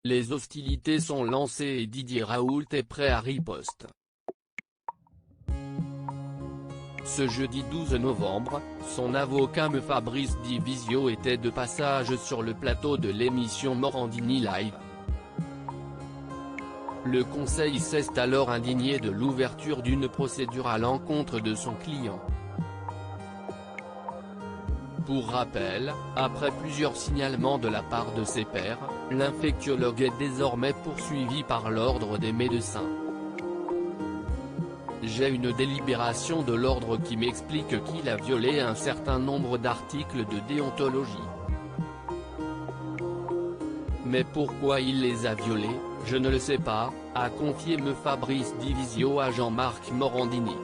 Les hostilités sont lancées et Didier Raoult est prêt à riposte. Ce jeudi 12 novembre, son avocat me Fabrice Divisio était de passage sur le plateau de l'émission Morandini Live. Le conseil s'est alors indigné de l'ouverture d'une procédure à l'encontre de son client. Pour rappel, après plusieurs signalements de la part de ses pairs, l'infectiologue est désormais poursuivi par l'ordre des médecins. J'ai une délibération de l'ordre qui m'explique qu'il a violé un certain nombre d'articles de déontologie. Mais pourquoi il les a violés, je ne le sais pas, a confié me Fabrice Divisio à Jean-Marc Morandini.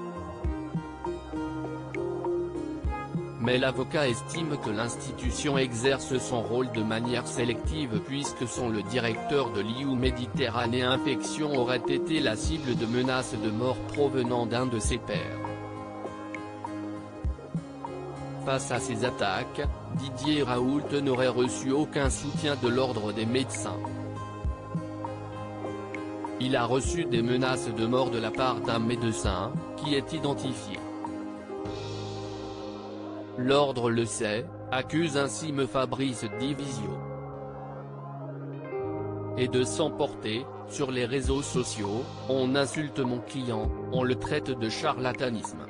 Mais l'avocat estime que l'institution exerce son rôle de manière sélective puisque le directeur de l'IU Méditerranée Infection aurait été la cible de menaces de mort provenant d'un de ses pairs. Face à ces attaques, Didier Raoult n'aurait reçu aucun soutien de l'ordre des médecins. Il a reçu des menaces de mort de la part d'un médecin, qui est identifié. L'ordre le sait, accuse ainsi me Fabrice Divisio. Et de s'emporter, sur les réseaux sociaux, on insulte mon client, on le traite de charlatanisme.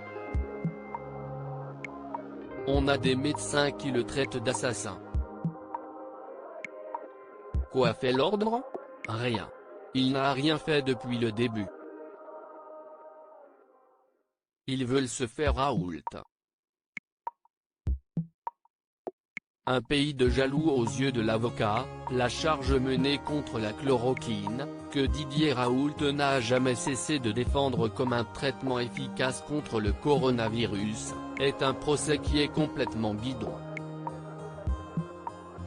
On a des médecins qui le traitent d'assassin. Quoi fait l'ordre? Rien. Il n'a rien fait depuis le début. Ils veulent se faire Raoult. Un pays de jaloux aux yeux de l'avocat, la charge menée contre la chloroquine, que Didier Raoult n'a jamais cessé de défendre comme un traitement efficace contre le coronavirus, est un procès qui est complètement bidon.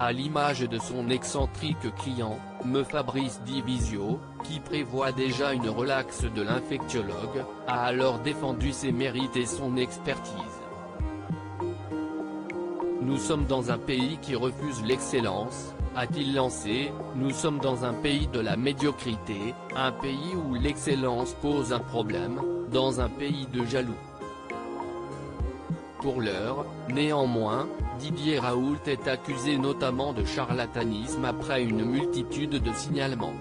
À l'image de son excentrique client, me Fabrice Divisio, qui prévoit déjà une relaxe de l'infectiologue, a alors défendu ses mérites et son expertise. Nous sommes dans un pays qui refuse l'excellence, a-t-il lancé, nous sommes dans un pays de la médiocrité, un pays où l'excellence pose un problème, dans un pays de jaloux. Pour l'heure, néanmoins, Didier Raoult est accusé notamment de charlatanisme après une multitude de signalements.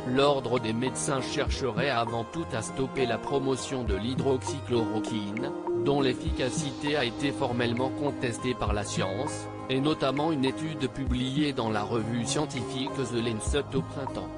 L'ordre des médecins chercherait avant tout à stopper la promotion de l'hydroxychloroquine, dont l'efficacité a été formellement contestée par la science, et notamment une étude publiée dans la revue scientifique The Lancet au printemps.